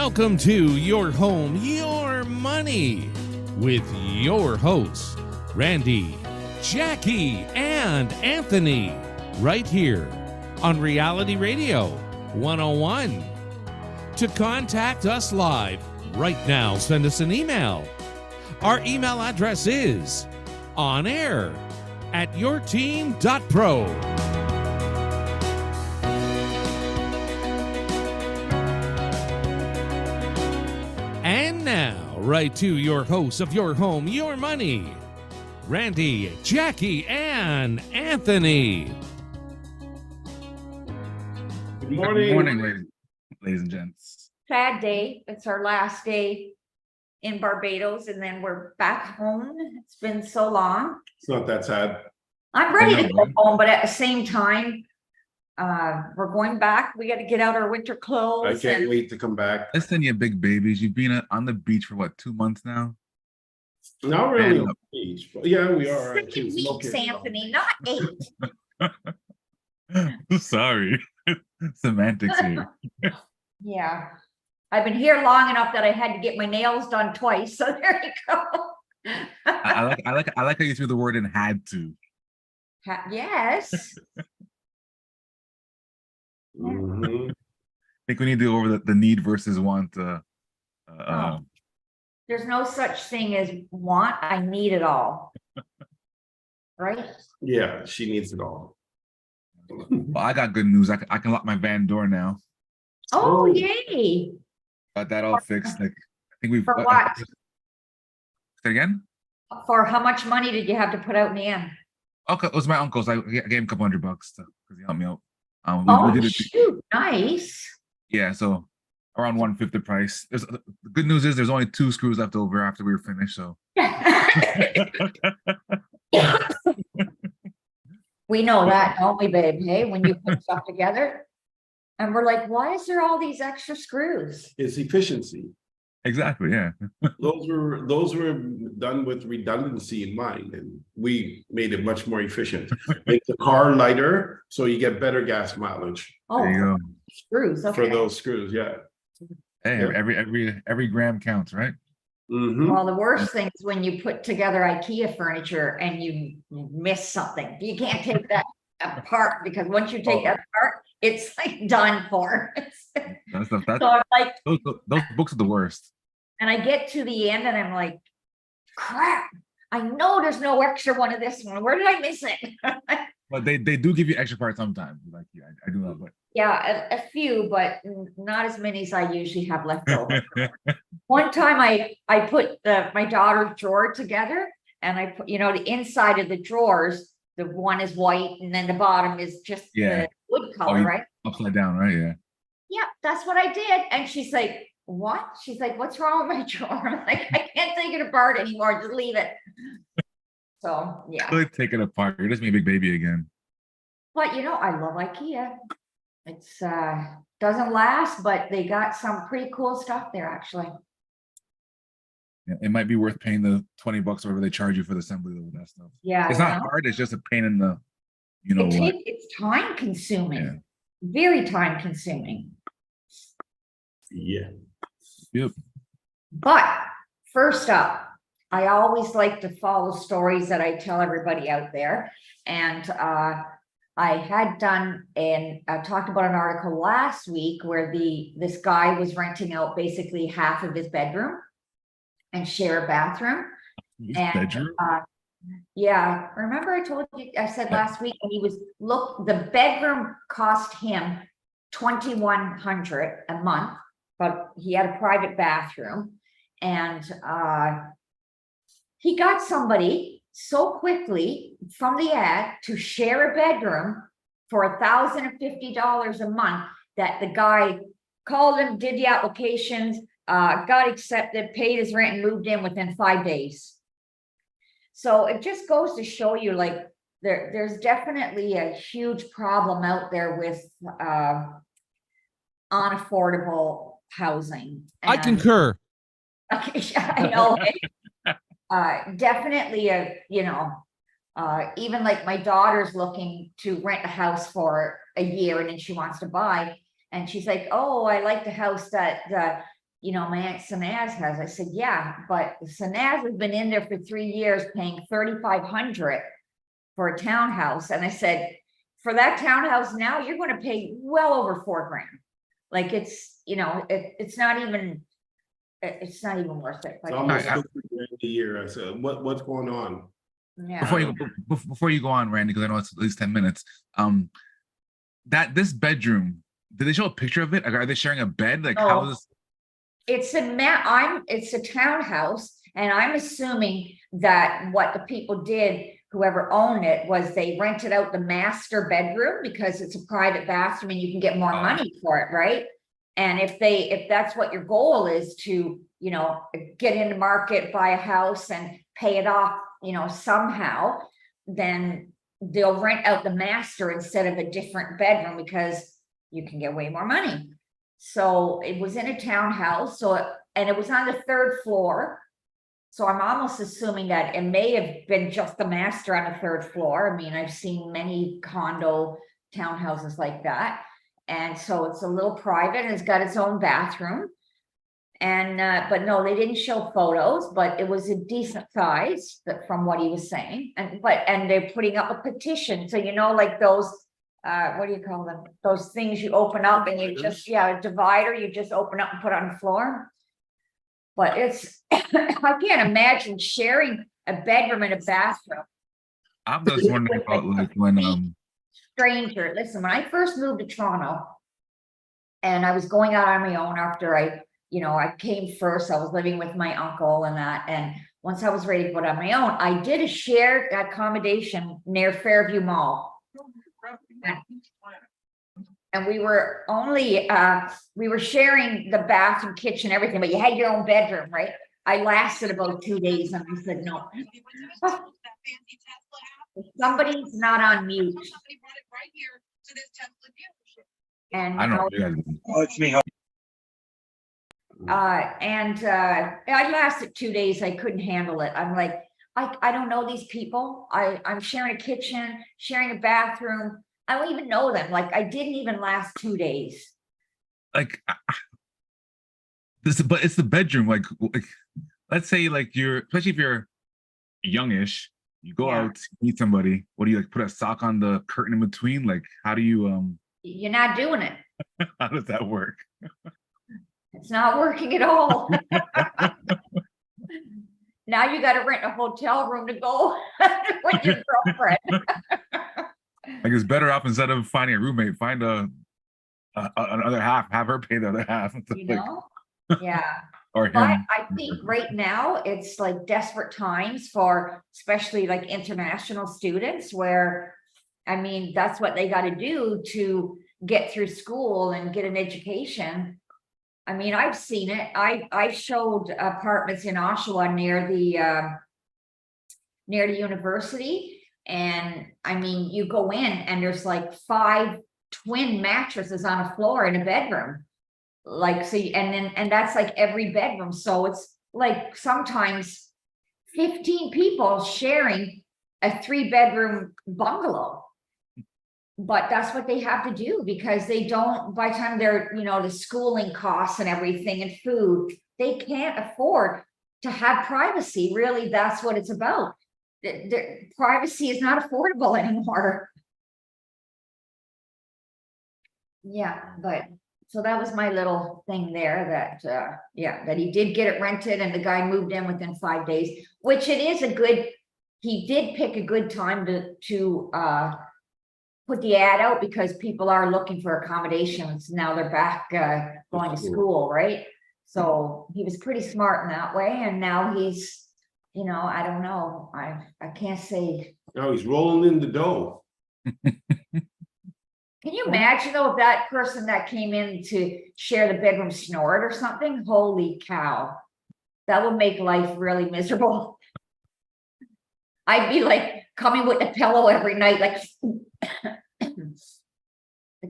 Welcome to Your Home, Your Money with your hosts, Randy, Jackie, and Anthony, right here on Reality Radio 101. To contact us live right now, send us an email. Our email address is onair@yourteam.pro. And now, right to your hosts of Your Home, Your Money, Randy, Jackie, and Anthony. Good morning. Good morning, ladies and gents. Sad day. It's our last day in Barbados, and then we're back home. It's been so long. It's not that sad. I'm ready I to know, go right? home, but at the same time, we're going back. We got to get out our winter I clothes. can't wait to come back. Listen, you big babies. You've been on the beach for what, 2 months now? Not really Man. on the beach, but yeah, we are. 6 weeks, Anthony, not 8. I'm sorry. Semantics here. Yeah. I've been here long enough that I had to get my nails done twice. So there you go. I like how you threw the word in had to. Yes. Mhm. I think we need to go over the need versus want. There's no such thing as want. I need it all. Right? Yeah, she needs it all. Well, I got good news. I can lock my van door now. Oh, Oh. yay. Got that all fixed. Like, I think we've. For what? Say it again? For how much money did you have to put out in the end? Okay, it was my uncle's. I gave him a couple $100 because he helped me out. We Oh, did it. shoot, nice. Yeah, so around 1/5 the price. The good news is there's only 2 screws left over after we were finished. So We know that, don't we, babe? Hey, when you put stuff together. And we're like, why is there all these extra screws? It's efficiency. exactly, yeah. Those were done with redundancy in mind, and we made it much more efficient. Make the car lighter so you get better gas mileage There you Oh, go. screws, for okay. those screws. Yeah. Hey, Yeah. every gram counts, right? Mhm. Well, the worst thing is when you put together IKEA furniture and you miss something. You can't take that apart because once you take that apart, it's like done for. That's So I'm like, those books are the worst. and I get to the end and I'm like, crap, I know there's no extra one of this one. Where did I miss it? But they do give you extra parts sometimes. Like yeah, I do love it. Yeah, a few, but not as many as I usually have left over. One time I put my daughter's drawer together and I put, the inside of the drawers, the one is white and then the bottom is just Yeah. the wood color, you- right? Upside down, right? Yeah. Yeah, that's what I did. And she's like, what? She's like, what's wrong with my drawer? I'm like, I can't take it apart anymore. Just leave it. So, yeah. Really take it apart. You're just being a big baby again. But I love IKEA. It's doesn't last, but they got some pretty cool stuff there actually. Yeah, it might be worth paying the $20 or whatever they charge you for the assembly of that stuff. Yeah. It's not hard. It's just a pain in the, what. It's time consuming. Yeah. Very time consuming. Yeah. Yep. But first up, I always like to follow stories that I tell everybody out there. And I had done I talked about an article last week where this guy was renting out basically half of his bedroom and share a bathroom. His And bedroom? yeah, remember I told you, I said last week, and the bedroom cost him $2,100 a month, but he had a private bathroom. And he got somebody so quickly from the ad to share a bedroom for $1,050 a month that the guy called him, did the applications, got accepted, paid his rent, and moved in within 5 days. So it just goes to show you, like, there's definitely a huge problem out there with unaffordable housing. I concur. Okay, I know. Definitely even like my daughter's looking to rent a house for a year and then she wants to buy. And she's like, oh, I like the house that my Aunt Sanaz has. I said, yeah, but Sanaz has been in there for 3 years paying $3,500 for a townhouse. And I said, for that townhouse now, you're going to pay well over $4,000. Like it's, it's not even worth it. It's almost 50 grand a year. I said, what's going on? Yeah. Before you go on, Randy, because I know it's at least 10 minutes. This bedroom, did they show a picture of it? Like, are they sharing a bed? Like, how is this? It's a townhouse, and I'm assuming that what the people did, whoever owned it, was they rented out the master bedroom because it's a private bathroom and you can get more money for it, right? And if that's what your goal is to, get in the market, buy a house and pay it off, somehow, then they'll rent out the master instead of a different bedroom because you can get way more money. So it was in a townhouse, and it was on the 3rd floor. So I'm almost assuming that it may have been just the master on the 3rd floor. I mean, I've seen many condo townhouses like that. And so it's a little private and it's got its own bathroom. And, but no, they didn't show photos, but it was a decent size from what he was saying. And they're putting up a petition. So, like those, what do you call them? Those things you open up and you just, a divider, you just open up and put on the floor. But it's, I can't imagine sharing a bedroom and a bathroom. I'm just wondering about like when, stranger. Listen, when I first moved to Toronto and I was going out on my own after I came first, I was living with my uncle and that. And once I was ready to go on my own, I did a shared accommodation near Fairview Mall. And we were only, we were sharing the bathroom, kitchen, everything, but you had your own bedroom, right? I lasted about 2 days and I said, no. Somebody's not on mute. And I don't know. You guys, It's me. I lasted 2 days. I couldn't handle it. I'm like, I don't know these people. I'm sharing a kitchen, sharing a bathroom. I don't even know them. Like, I didn't even last 2 days. like this, but it's the bedroom. Like let's say like especially if you're youngish, you go out, meet somebody. What do you like? Put a sock on the curtain in between? Like, how do you You're not doing it. how does that work? It's not working at all. Now you got to rent a hotel room to go with your girlfriend. Like, it's better off, instead of finding a roommate, find another half, have her pay the other half. Yeah. Or But him. I think right now it's like desperate times for especially like international students, where I mean that's what they got to do to get through school and get an education. I mean, I've seen it. I showed apartments in Oshawa near the university, and I mean, you go in and there's like 5 twin mattresses on a floor in a bedroom. Like, so, and that's like every bedroom. So it's like sometimes 15 people sharing a 3-bedroom bungalow. But that's what they have to do, because they don't, by the time they're, the schooling costs and everything and food, they can't afford to have privacy. Really, that's what it's about. The privacy is not affordable anymore. Yeah, but so that was my little thing there that, that he did get it rented and the guy moved in within 5 days, which it is he did pick a good time to put the ad out, because people are looking for accommodations. Now they're back going to school, right? So he was pretty smart in that way. And now he's, I don't know. I can't say. Now he's rolling in the dough. Can you imagine though, if that person that came in to share the bedroom snored or something? Holy cow. That would make life really miserable. I'd be like coming with a pillow every night, like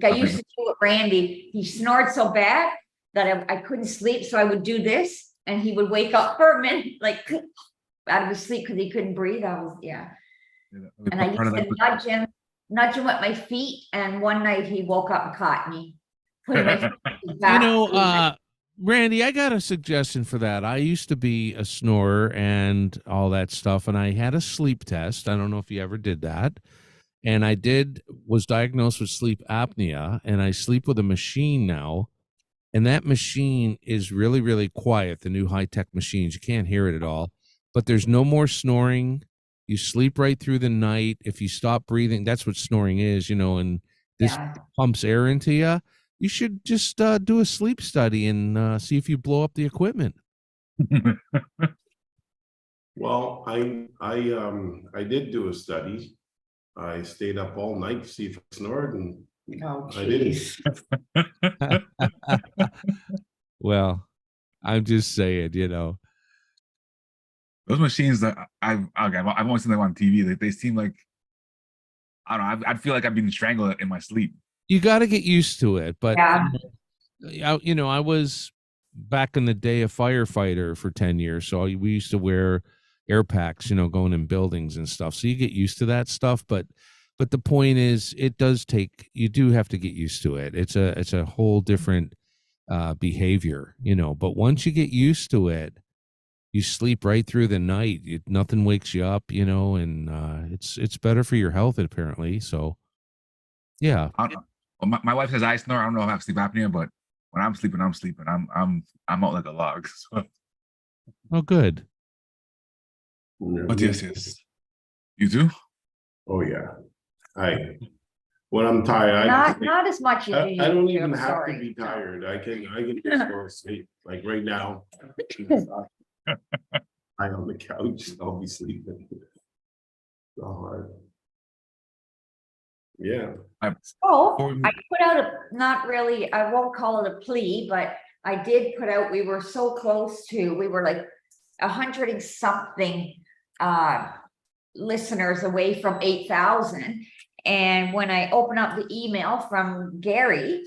I used to do with Randy. He snored so bad that I couldn't sleep, so I would do this, and he would wake up for a minute, like out of his sleep because he couldn't breathe. And I used to nudge him with my feet, and one night he woke up and caught me. Put him in Randy, I got a suggestion for that. I used to be a snorer and all that stuff, and I had a sleep test. I don't know if you ever did that. And was diagnosed with sleep apnea, and I sleep with a machine now. And that machine is really, really quiet, the new high tech machines. You can't hear it at all, but there's no more snoring. You sleep right through the night. If you stop breathing, that's what snoring is, and this Yeah. pumps air into you. You should just do a sleep study and see if you blow up the equipment. Well, I did do a study. I stayed up all night to see if I snored, and Oh, I didn't. jeez. Well, I'm just saying, Those machines that I've only seen them on TV. They seem like, I don't know. I'd feel like I've been strangled in my sleep. you got to get used to it. But Yeah. I was back in the day a firefighter for 10 years, so we used to wear air packs, going in buildings and stuff. So you get used to that stuff, but the point is, you do have to get used to it. It's a whole different behavior, but once you get used to it, you sleep right through the night. Nothing wakes you up, and it's better for your health apparently. So yeah. I don't know. Well, my wife says I snore. I don't know if I have sleep apnea, but when I'm sleeping, I'm sleeping. I'm out like a log. So. Oh, good. But yes. You too? Oh yeah. When I'm tired, Not as much as you I don't used to, even I'm have sorry. to be tired. I can just go to sleep. Like right now. I on the couch, I'll be sleeping. So hard. Yeah. Oh, Before we- I put out not really, I won't call it a plea, but I did put out, we were so close to, we were like 100 and something listeners away from 8,000. And when I open up the email from Gary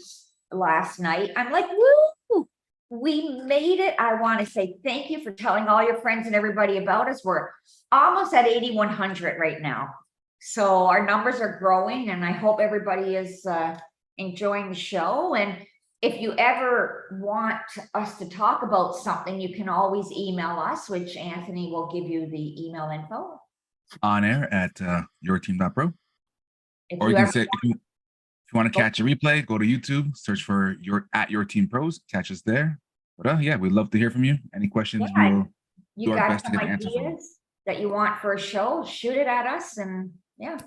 last night, I'm like, woo, we made it. I want to say thank you for telling all your friends and everybody about us. We're almost at 8,100 right now. So our numbers are growing, and I hope everybody is enjoying the show. And if you ever want us to talk about something, you can always email us, which Anthony will give you the email info. On air at yourteam.pro. If Or you you can ever say if you want to catch a replay, go to YouTube, search for your team pros, catch us there. But yeah, we'd love to hear from you. Any questions, Yeah, we'll you do our got best to some get the answer for you. ideas that you want for a show, shoot it at us, and yeah.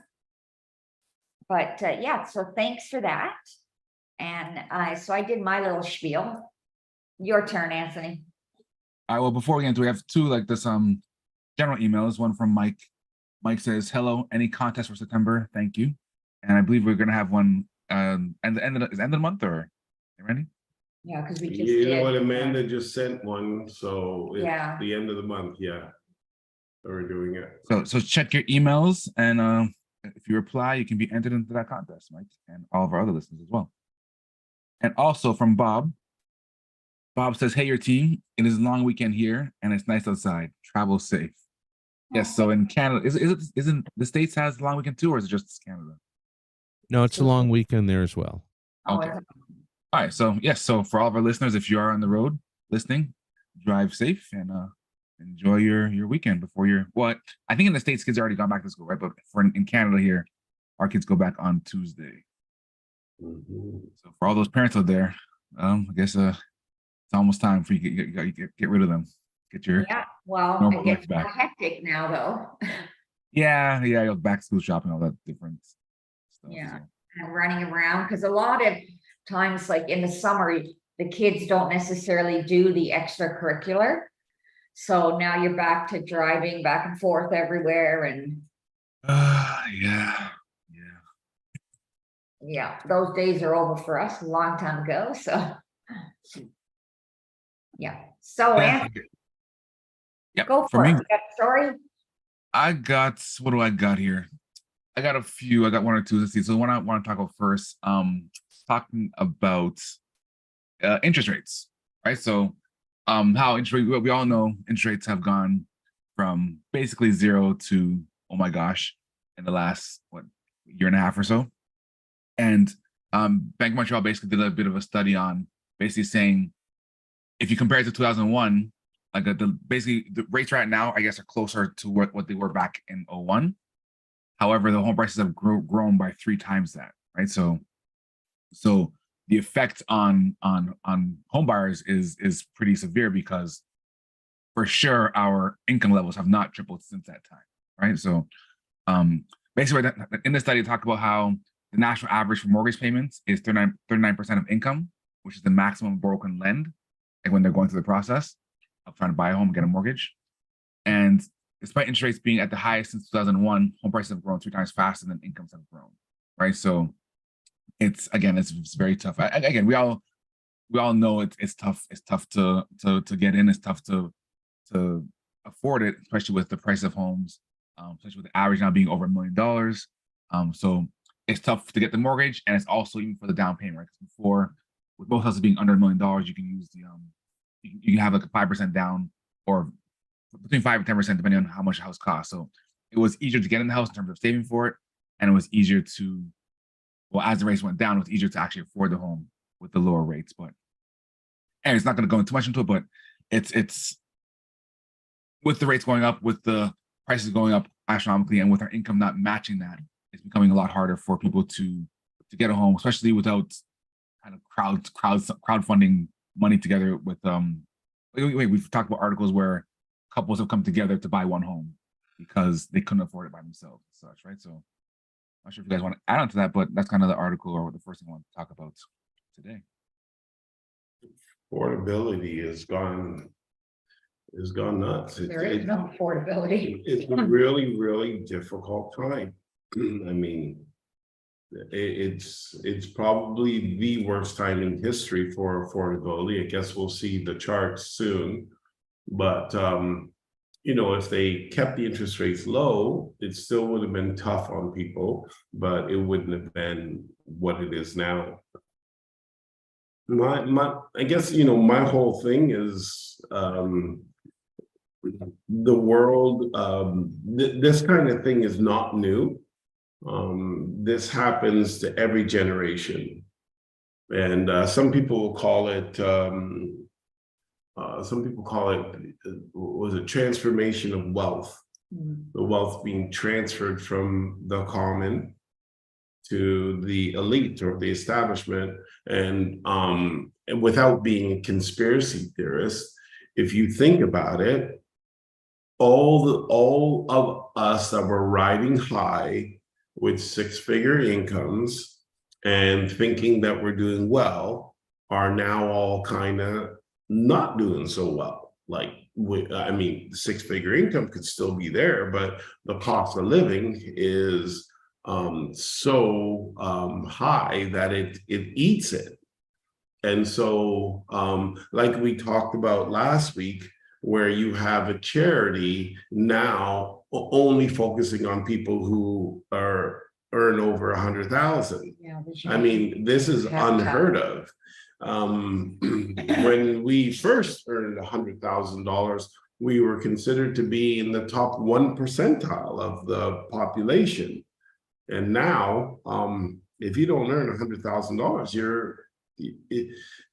But yeah, so thanks for that. And so I did my little spiel. Your turn, Anthony. All right, well, before we get into it, we have two like this general emails. One from Mike. Mike says, hello, any contest for September? Thank you. And I believe we're gonna have one at the end of the month, or Randy? Yeah, because we just You know did, what, Amanda just sent one, so it's Yeah. the end of the month, yeah. So we're doing it. So check your emails, and if you reply, you can be entered into that contest, Mike, and all of our other listeners as well. And also from Bob. Bob says, hey, your team, it is a long weekend here and it's nice outside. Travel safe. Yes, so in Canada, isn't the States has a long weekend too, or is it just Canada? No, it's a long weekend there as well. Okay. All right, so yes, so for all of our listeners, if you are on the road listening, drive safe and enjoy your weekend before I think in the States kids already gone back to school, right? But in Canada here, our kids go back on Tuesday. So for all those parents out there, I guess it's almost time for you to get rid of them. Get your well, normal it gets life back. more hectic now though. Yeah, back to school shopping, all that different stuff. Yeah. So. And running around, because a lot of times, like in the summer, the kids don't necessarily do the extracurricular. So now you're back to driving back and forth everywhere, and yeah, those days are over for us a long time ago. So yeah. So Anthony, go for it. Me, You got a story? what do I got here? I got a few. I got one or two. Let's see. So the one I want to talk about first, talking about interest rates, right? So how interest rate, we all know interest rates have gone from basically zero to, oh my gosh, in the last year and a half or so. And Bank of Montreal basically did a bit of a study on basically saying if you compare it to 2001, like basically the rates right now, I guess, are closer to what they were back in 01. However, the home prices have grown by 3 times that, right? So the effect on home buyers is pretty severe, because for sure our income levels have not tripled since that time, right? So basically in the study, talk about how the national average for mortgage payments is 39% of income, which is the maximum a borrower can lend, like when they're going through the process of trying to buy a home and get a mortgage. And despite interest rates being at the highest since 2001, home prices have grown 3 times faster than incomes have grown, right? So it's very tough. Again, we all know it's tough. It's tough to get in. It's tough to afford it, especially with the price of homes, especially with the average now being over $1 million. So it's tough to get the mortgage, and it's also even for the down payment, right? Because before, with most houses being under $1 million, you can use the you can have like a 5% down, or between 5 and 10%, depending on how much the house costs. So it was easier to get in the house in terms of saving for it, and it was easier to, well, as the rates went down, it was easier to actually afford the home with the lower rates. But and it's not going to go into too much into it, but it's with the rates going up, with the prices going up astronomically, and with our income not matching that, it's becoming a lot harder for people to get a home, especially without kind of crowdfunding money together with we've talked about articles where couples have come together to buy one home because they couldn't afford it by themselves and such, right? So I'm not sure if you guys want to add on to that, but that's kind of the article, or the first thing I want to talk about today. Affordability has gone nuts. There is no affordability. It's a really, really difficult time. I mean, it's probably the worst time in history for affordability. I guess we'll see the charts soon, but you know, if they kept the interest rates low, it still would have been tough on people, but it wouldn't have been what it is now. I guess, you know, my whole thing is the world, this kind of thing is not new. This happens to every generation, and some people call it was a transformation of wealth. The wealth being transferred from the common to the elite or the establishment. And without being a conspiracy theorist, if you think about it, all of us that were riding high with 6-figure incomes and thinking that we're doing well are now all kind of not doing so well. Like, I mean, 6-figure income could still be there, but the cost of living is so high that it eats it. And so like we talked about last week, where you have a charity now only focusing on people who earn over 100,000. Yeah, I mean, this is unheard of. When we first earned $100,000, we were considered to be in the top 1 percentile of the population. And now, if you don't earn $100,000,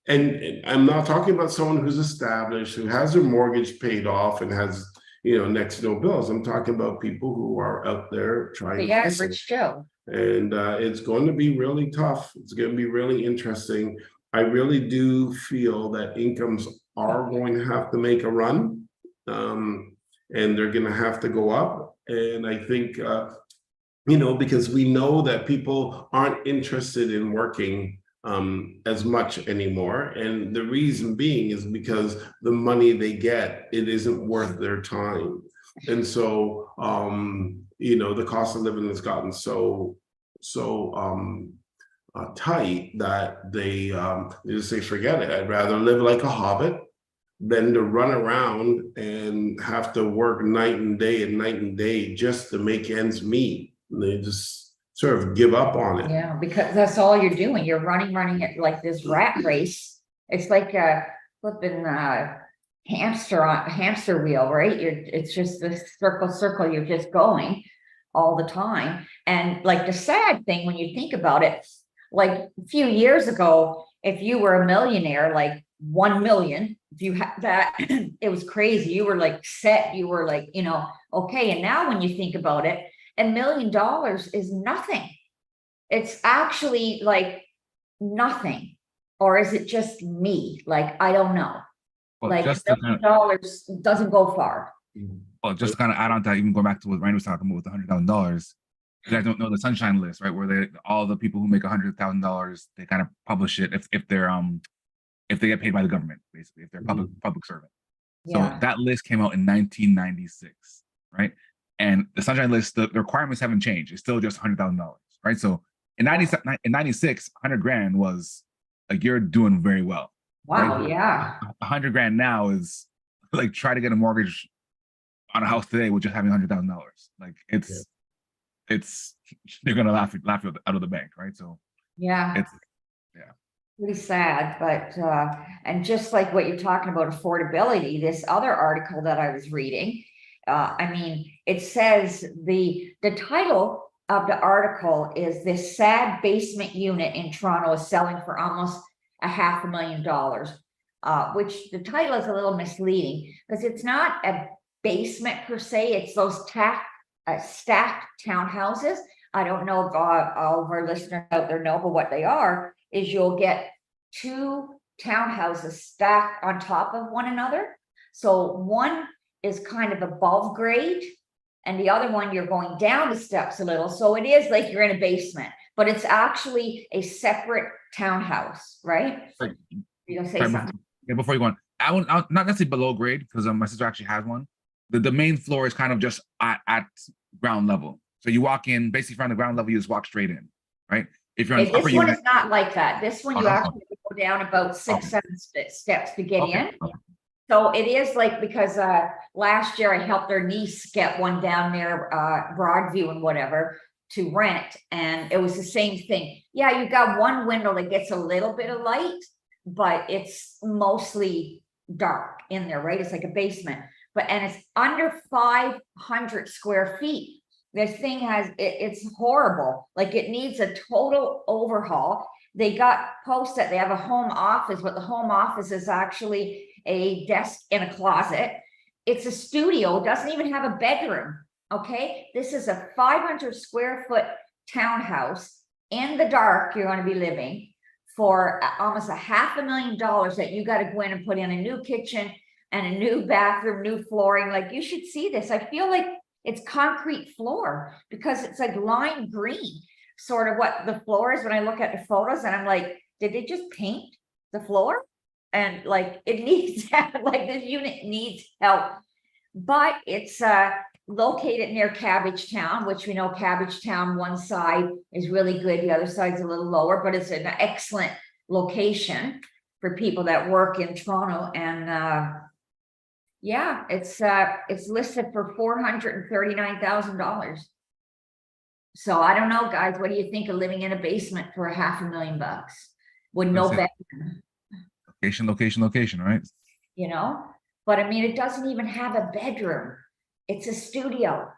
and I'm not talking about someone who's established, who has their mortgage paid off and has, you know, next to no bills. I'm talking about people who are out there trying the to hustle. average Joe. And it's going to be really tough. It's going to be really interesting. I really do feel that incomes are going to have to make a run, and they're going to have to go up. And I think, you know, because we know that people aren't interested in working as much anymore. And the reason being is because the money they get, it isn't worth their time. And so, you know, the cost of living has gotten so tight that they just say, forget it. I'd rather live like a hobbit than to run around and have to work night and day just to make ends meet. And they just sort of give up on it. Yeah, because that's all you're doing. You're running it like this rat race. It's like a flipping hamster wheel, right? It's just this circle. You're just going all the time. And like the sad thing when you think about it, like a few years ago, if you were a millionaire, like 1 million, if you had that, it was crazy. You were like set, you were like, okay. And now when you think about it, $1 million is nothing. It's actually like nothing. Or is it just me? Like, I don't know. Well, Like just $1 million doesn't go far. well, just to kind of add on to that, even going back to what Randy was talking about with $100,000, you guys don't know the sunshine list, right? Where all the people who make $100,000, they kind of publish it if they get paid by the government, basically, if they're public servant. So Yeah. that list came out in 1996, right? And the sunshine list, the requirements haven't changed. It's still just $100,000, right? So in 96, 100 grand was like, you're doing very well. Wow. Right? Yeah. 100 grand now is like, try to get a mortgage on a house today with just having $100,000. Like it's they're gonna laugh out of the bank, right? So Yeah. it's Pretty sad, but and just like what you're talking about affordability, this other article that I was reading, I mean, it says the title of the article is "This sad basement unit in Toronto is selling for almost $500,000,000," which the title is a little misleading because it's not a basement per se, it's those stacked townhouses. I don't know if all of our listeners out there know, but what they are is you'll get 2 townhouses stacked on top of one another. So one is kind of above grade and the other one you're going down the steps a little. So it is like you're in a basement, but it's actually a separate townhouse, right? You're gonna say something. Before you go on, I won't not necessarily below grade because my sister actually has one. The main floor is kind of just at ground level. So you walk in, basically from the ground level, you just walk straight in, right? If you're on This upper one unit, is not like that. This one, you no. actually go down about 6, 7 steps to get in. Okay. So it is like, because last year I helped their niece get one down there, Broadview and whatever, to rent. And it was the same thing. Yeah, you got one window that gets a little bit of light, but it's mostly dark in there, right? It's like a basement. And it's under 500 square feet. This thing it's horrible. Like it needs a total overhaul. They got posted, they have a home office, but the home office is actually a desk in a closet. It's a studio, doesn't even have a bedroom. Okay. This is a 500 square foot townhouse in the dark. You're going to be living for almost $500,000 that you got to go in and put in a new kitchen and a new bathroom, new flooring. Like you should see this. I feel like it's concrete floor because it's like lime green, sort of what the floor is when I look at the photos and I'm like, did they just paint the floor? And like, it needs like this unit needs help, but it's located near Cabbagetown, which we know Cabbagetown, one side is really good. The other side's a little lower, but it's an excellent location for people that work in Toronto. And yeah, it's listed for $439,000. So I don't know, guys, what do you think of living in a basement for $500,000 with no bedroom? Location, right? But I mean, it doesn't even have a bedroom. It's a studio.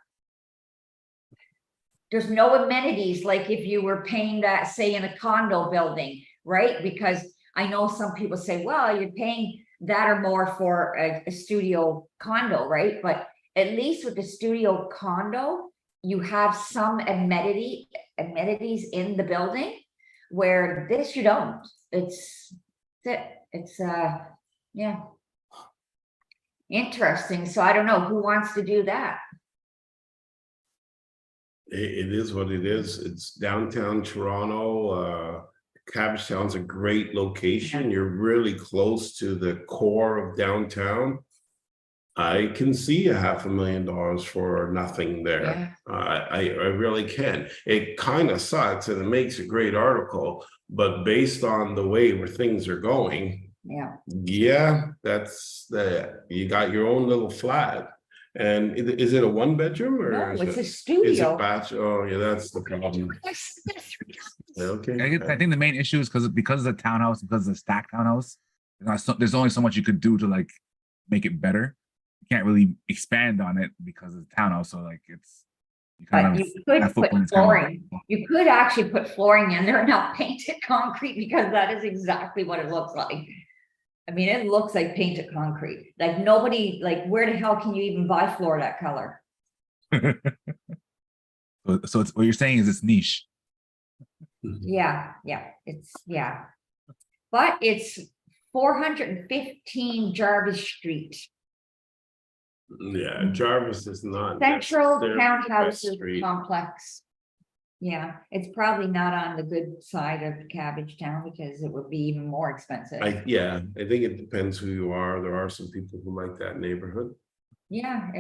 There's no amenities like if you were paying that, say, in a condo building, right? Because I know some people say, well, you're paying that or more for a studio condo, right? But at least with the studio condo, you have some amenities in the building, where this you don't. It's yeah, interesting. So I don't know who wants to do that. It is what it is. It's downtown Toronto. Cabbagetown's a great location. You're really close to the core of downtown. I can see $500,000 for nothing there. Yeah. I really can. It kind of sucks and it makes a great article, but based on the way where things are going, that's you got your own little flat. And is it a 1-bedroom or No, is it's a Is studio. it oh yeah, that's the problem. Okay. I think the main issue is because of the townhouse, because of the stacked townhouse, there's only so much you could do to like make it better. You can't really expand on it because of the townhouse. So like you could put flooring. You could actually put flooring in there and not paint it concrete, because that is exactly what it looks like. I mean, it looks like painted concrete. Like nobody, like where the hell can you even buy floor that color? So it's what you're saying is it's niche. Yeah, yeah. But it's 415 Jarvis Street. Yeah, Jarvis is not Central necessarily the best Townhouses street. Complex. Yeah, it's probably not on the good side of Cabbage Town because it would be even more expensive. I think it depends who you are. There are some people who like that neighborhood. Yeah,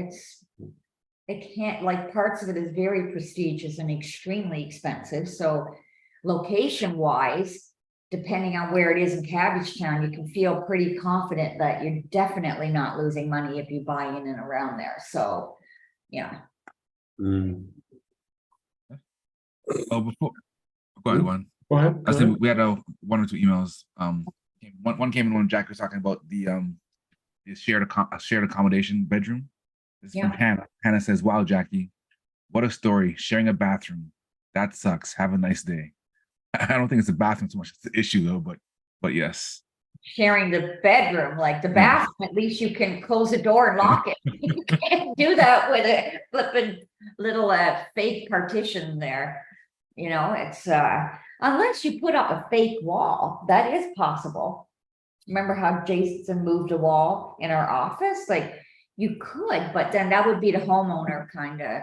it can't, like, parts of it is very prestigious and extremely expensive, so location wise, depending on where it is in Cabbage Town, you can feel pretty confident that you're definitely not losing money if you buy in and around there, so, yeah. Mm. Oh, before go ahead, one. Go ahead. I think we had one or two emails. One came in when Jack was talking about the shared accommodation bedroom. This is from Hannah. Hannah says, "Wow, Jackie, what a story! Sharing a bathroom. That sucks. Have a nice day." I don't think it's a bathroom so much as the issue though, but yes. Sharing the bedroom, like the bathroom, at least you can close the door and lock it. You can't do that with a flipping little fake partition there. You know, it's unless you put up a fake wall, that is possible. Remember how Jason moved a wall in our office? Like you could, but then that would be the homeowner kind of,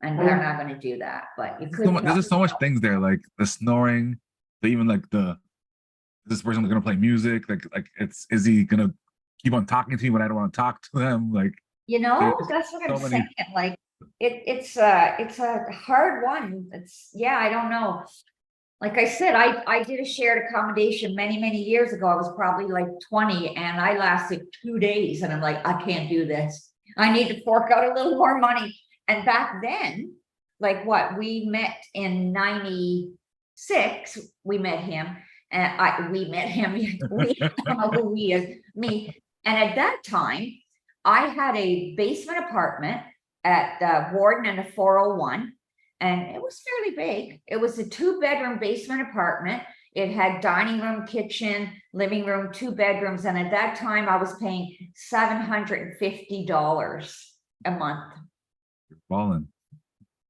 and they're not going to do that. But you could. There's just so much things there, like the snoring, even like this person going to play music, like is he going to keep on talking to me when I don't want to talk to them? Like, you know, that's what I'm saying. Like it's a hard one. I don't know. Like I said, I did a shared accommodation many years ago. I was probably like 20 and I lasted 2 days and I'm like, I can't do this. I need to fork out a little more money. And back then, like what we met in 96, we met him and we met him. I don't know who he is, me. And at that time, I had a basement apartment at Warden and a 401. And it was fairly big. It was a 2-bedroom basement apartment. It had dining room, kitchen, living room, 2 bedrooms. And at that time I was paying $750 a month. You're balling.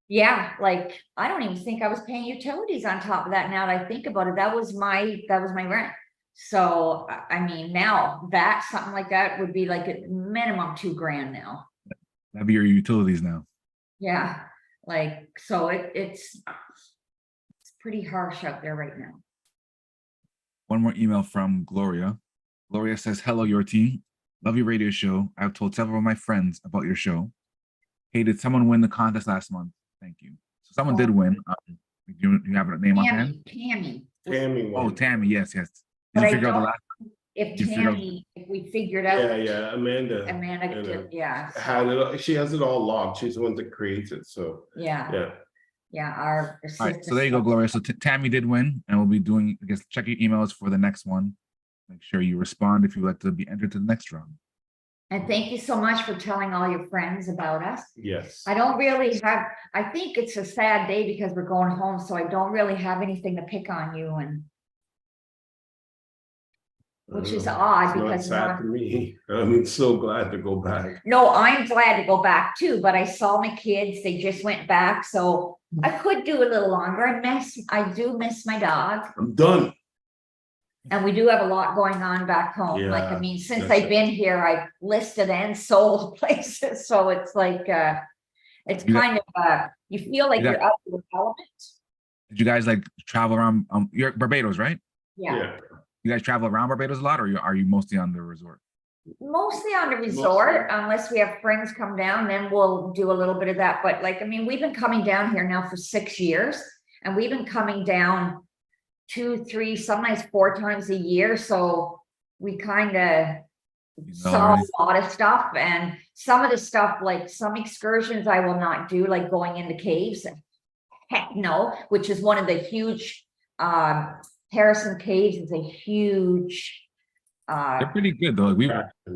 Yeah, like I don't even think I was paying utilities on top of that. Now that I think about it, that was my rent. So I mean, now that something like that would be like a minimum $2,000 now. That'd be your utilities now. Yeah. Like, so it's pretty harsh out there right now. One more email from Gloria. Gloria says, "Hello, your team. Love your radio show. I've told several of my friends about your show. Hey, did someone win the contest last month? Thank you." So someone did win. You have a name on hand? Tammy. Oh, Tammy. Yes. Did But you figure out the last? If we figured out. Yeah, Amanda did, yeah. had it. She has it all logged. She's the one that creates it. So yeah. Our assistant. All right, so there you go, Gloria. So Tammy did win, and we'll be doing, I guess, check your emails for the next one. Make sure you respond if you'd like to be entered to the next round. And thank you so much for telling all your friends about us. Yes. I don't really have, I think it's a sad day because we're going home, so I don't really have anything to pick on you, and which is odd because it's not sad to me. I'm so glad to go back. No, I'm glad to go back too, but I saw my kids, they just went back, so I could do a little longer. I do miss my dog. I'm done. And we do have a lot going on back home. Yeah, like, I mean, since I've been here, I've listed and sold places. So it's like, it's kind of, you feel like you're out of the element. Did you guys like travel around? You're Barbados, right? Yeah. You guys travel around Barbados a lot, or are you mostly on the resort? Mostly on the resort, unless we have friends come down, then we'll do a little bit of that. But like, I mean, we've been coming down here now for 6 years, and we've been coming down 2, 3, sometimes 4 times a year. So we kind of saw a lot of stuff, and some of the stuff, like some excursions I will not do, like going into caves. Heck no, which is one of the huge, Harrison Caves is a huge, they're pretty good though.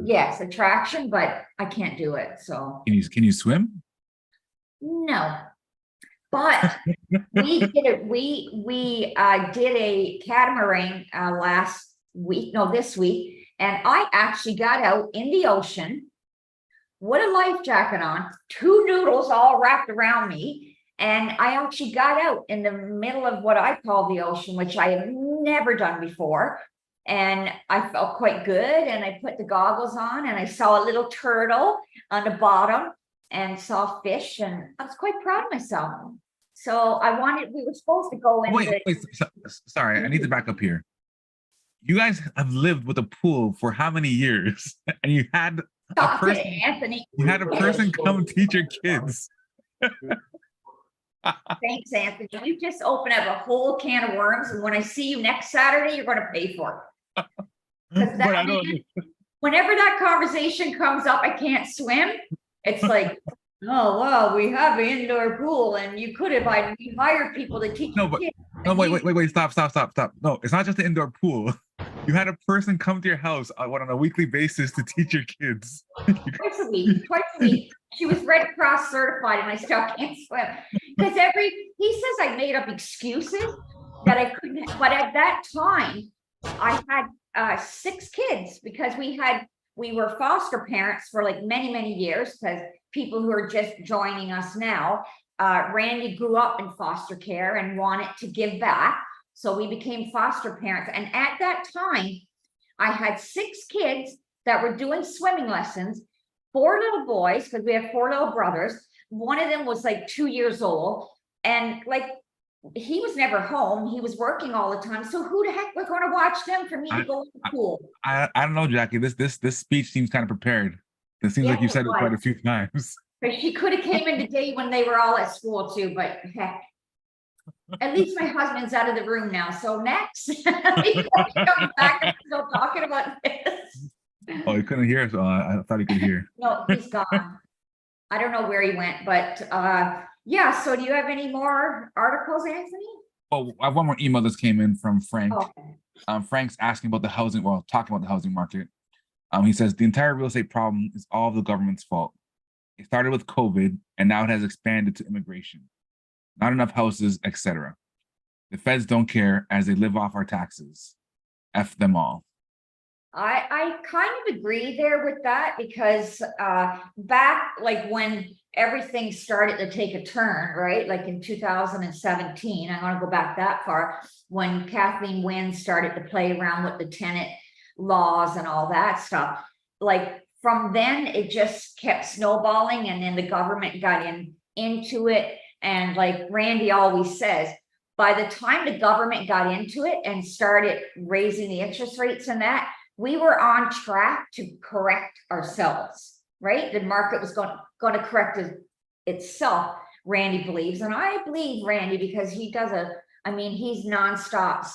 yes, attraction, but I can't do it. So can you swim? No, but we did it. We did a catamaran this week, And I actually got out in the ocean with a life jacket on, 2 noodles all wrapped around me. And I actually got out in the middle of what I call the ocean, which I have never done before. And I felt quite good. And I put the goggles on and I saw a little turtle on the bottom and saw fish. And I was quite proud of myself. So we were supposed to go in. Sorry, I need to back up here. You guys have lived with a pool for how many years? And you had Anthony. You had a person come teach your kids. Thanks, Anthony. You just open up a whole can of worms, and when I see you next Saturday, you're going to pay for it. Whenever that conversation comes up, I can't swim. It's like, oh well, we have an indoor pool, and you could have hired people to teach. Wait, stop. No, it's not just the indoor pool. You had a person come to your house on a weekly basis to teach your kids. Twice a week. She was Red Cross certified, and I still can't swim because he says I made up excuses that I couldn't. But at that time, I had 6 kids because we were foster parents for like many years. Because people who are just joining us now, Randy grew up in foster care and wanted to give back. So we became foster parents. And at that time, I had 6 kids that were doing swimming lessons, 4 little boys, because we have 4 little brothers. One of them was like 2 years old. And like, he was never home. He was working all the time. So who the heck was going to watch them for me to go in the pool? I don't know, Jackie. This speech seems kind of prepared. It seems like you said it quite a few times. But she could have came in the day when they were all at school too, but heck. At least my husband's out of the room now. So next, he comes back and still talking about this. Oh, he couldn't hear, so I thought he could hear. No, he's gone. I don't know where he went, but yeah. So do you have any more articles, Anthony? Oh, I have one more email that came in from Frank. Okay. Frank's asking about the housing, well, talking about the housing market. He says the entire real estate problem is all of the government's fault. It started with COVID, and now it has expanded to immigration. Not enough houses, etc. The feds don't care as they live off our taxes. F them all. I kind of agree there with that because back like when everything started to take a turn, right? Like in 2017, I want to go back that far, when Kathleen Wynne started to play around with the tenant laws and all that stuff. Like from then it just kept snowballing, and then the government got into it. And like Randy always says, by the time the government got into it and started raising the interest rates and that, we were on track to correct ourselves, right? The market was going to correct itself, Randy believes. And I believe Randy because he does he's nonstop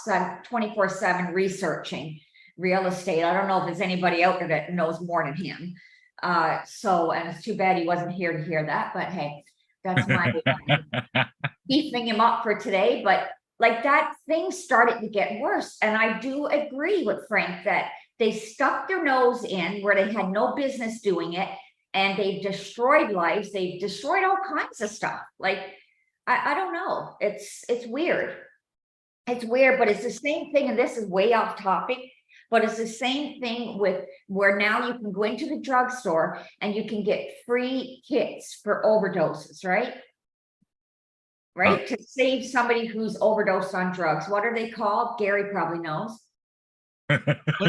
24/7 researching real estate. I don't know if there's anybody out there that knows more than him. And it's too bad he wasn't here to hear that, but hey, that's my beefing him up for today. But like that thing started to get worse. And I do agree with Frank that they stuck their nose in where they had no business doing it. And they've destroyed lives. They've destroyed all kinds of stuff. Like, I don't know. It's weird. It's weird, but it's the same thing. And this is way off topic. But it's the same thing with where now you can go into the drugstore and you can get free kits for overdoses, right? Right? To save somebody who's overdosed on drugs. What are they called? Gary probably knows.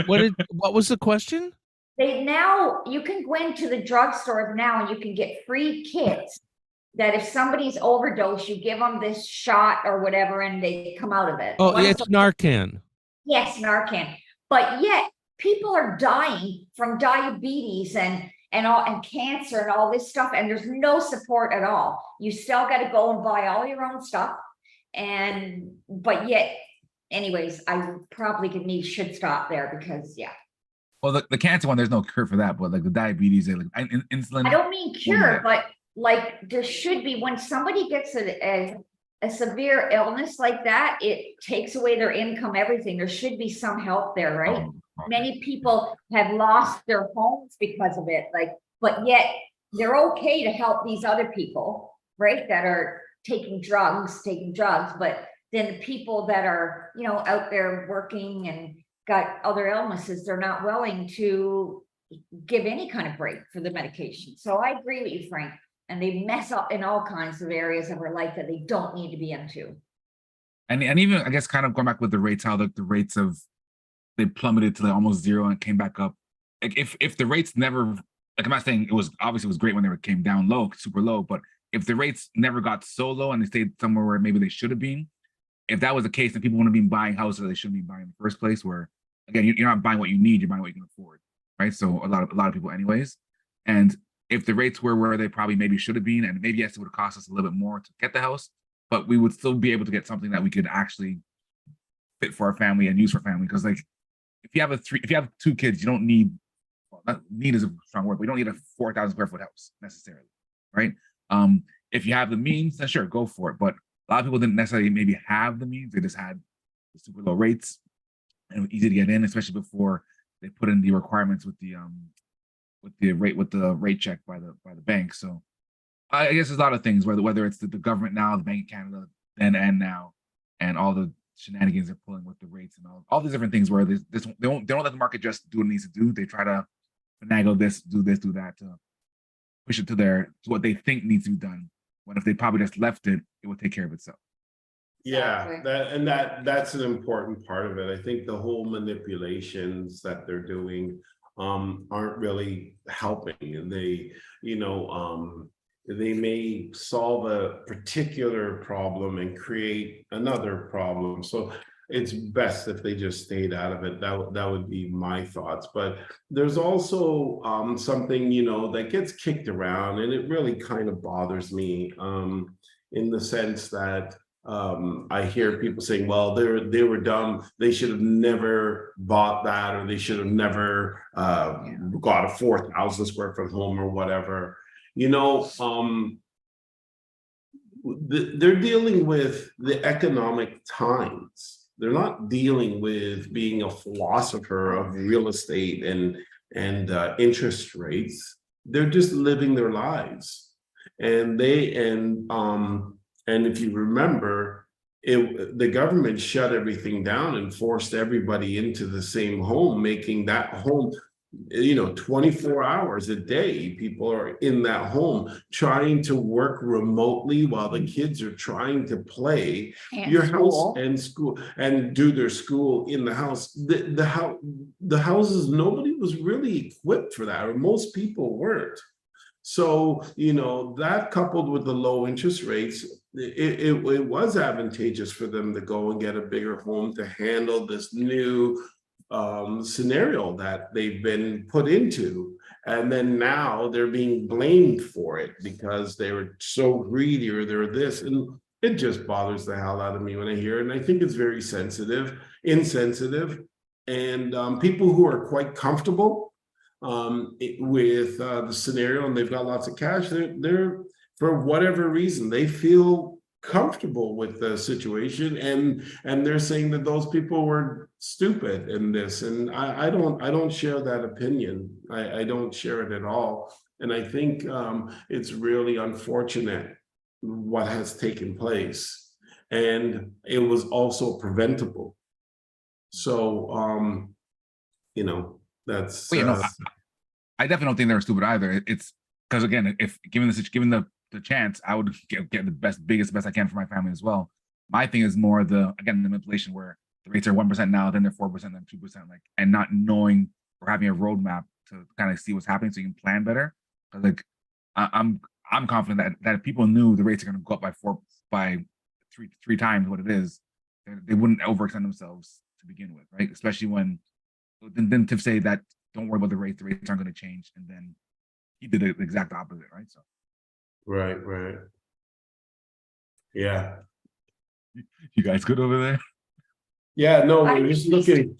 What was the question? You can go into the drugstore now and you can get free kits that if somebody's overdosed, you give them this shot or whatever and they come out of it. Oh, yeah, it's Narcan. Yes, Narcan. But yet people are dying from diabetes and cancer and all this stuff, and there's no support at all. You still got to go and buy all your own stuff. But yet, anyways, I probably should stop there because yeah. Well, the cancer one, there's no cure for that, but like the diabetes, like insulin. I don't mean cure, but like there should be, when somebody gets a severe illness like that, it takes away their income, everything. There should be some help there, right? Oh, okay. Many people have lost their homes because of it, but yet they're okay to help these other people, right? That are taking drugs, but then the people that are, out there working and got other illnesses, they're not willing to give any kind of break for the medication. So I agree with you, Frank. And they mess up in all kinds of areas of our life that they don't need to be into. And even I guess kind of going back with the rates, how the rates of they plummeted to like almost zero and came back up. Like if the rates never, like I'm not saying it was obviously it was great when they came down low, super low, but if the rates never got so low and they stayed somewhere where maybe they should have been, if that was the case, then people wouldn't be buying houses that they shouldn't be buying in the first place. Where again, you're not buying what you need, you're buying what you can afford, right? So a lot of people, anyways. And if the rates were where they probably maybe should have been, and maybe yes, it would have cost us a little bit more to get the house, but we would still be able to get something that we could actually fit for our family and use for family. Because like if you have 2 kids, you don't need, well, not need is a strong word, but we don't need a 4,000 square foot house necessarily, right? If you have the means, then sure, go for it. But a lot of people didn't necessarily maybe have the means. They just had the super low rates and it was easy to get in, especially before they put in the requirements with the rate check by the bank. So I guess there's a lot of things, whether it's the government now, the Bank of Canada, then and now, and all the shenanigans they're pulling with the rates and all these different things where they don't let the market just do what it needs to do. They try to finagle this, do that to push it to what they think needs to be done. When if they probably just left it, it would take care of itself. Yeah, that's an important part of it. I think the whole manipulations that they're doing aren't really helping. And they may solve a particular problem and create another problem. So it's best if they just stayed out of it. That would be my thoughts. But there's also something, that gets kicked around, and it really kind of bothers me in the sense that I hear people saying, well, they were dumb. They should have never bought that, or they should have never got a 4,000 square foot home or whatever. They're dealing with the economic times. They're not dealing with being a philosopher of real estate and interest rates. They're just living their lives, and if you remember, the government shut everything down and forced everybody into the same home, making that home, 24 hours a day, people are in that home trying to work remotely while the kids are trying to play house and school and do their school in the house. The houses, nobody was really equipped for that, or most people weren't. So, that coupled with the low interest rates, it was advantageous for them to go and get a bigger home to handle this new scenario that they've been put into. And then now they're being blamed for it because they were so greedy, or they're this. And it just bothers the hell out of me when I hear it. And I think it's very insensitive. And people who are quite comfortable with the scenario, and they've got lots of cash, they're for whatever reason, they feel comfortable with the situation, and they're saying that those people were stupid in this. And I don't share that opinion. I don't share it at all. And I think it's really unfortunate what has taken place, and it was also preventable. So that's I definitely don't think they were stupid either. It's because again, if given the chance, I would get the best I can for my family as well. My thing is more the manipulation where the rates are 1% now, then they're 4%, then 2%, and not knowing or having a roadmap to kind of see what's happening so you can plan better. Because I'm confident that if people knew the rates are going to go up by three times what it is, they wouldn't overextend themselves to begin with, right? Especially when then to say that don't worry about the rates aren't going to change, and then he did the exact opposite, right? So right. Yeah. You guys good over there? Yeah, no, we're just looking.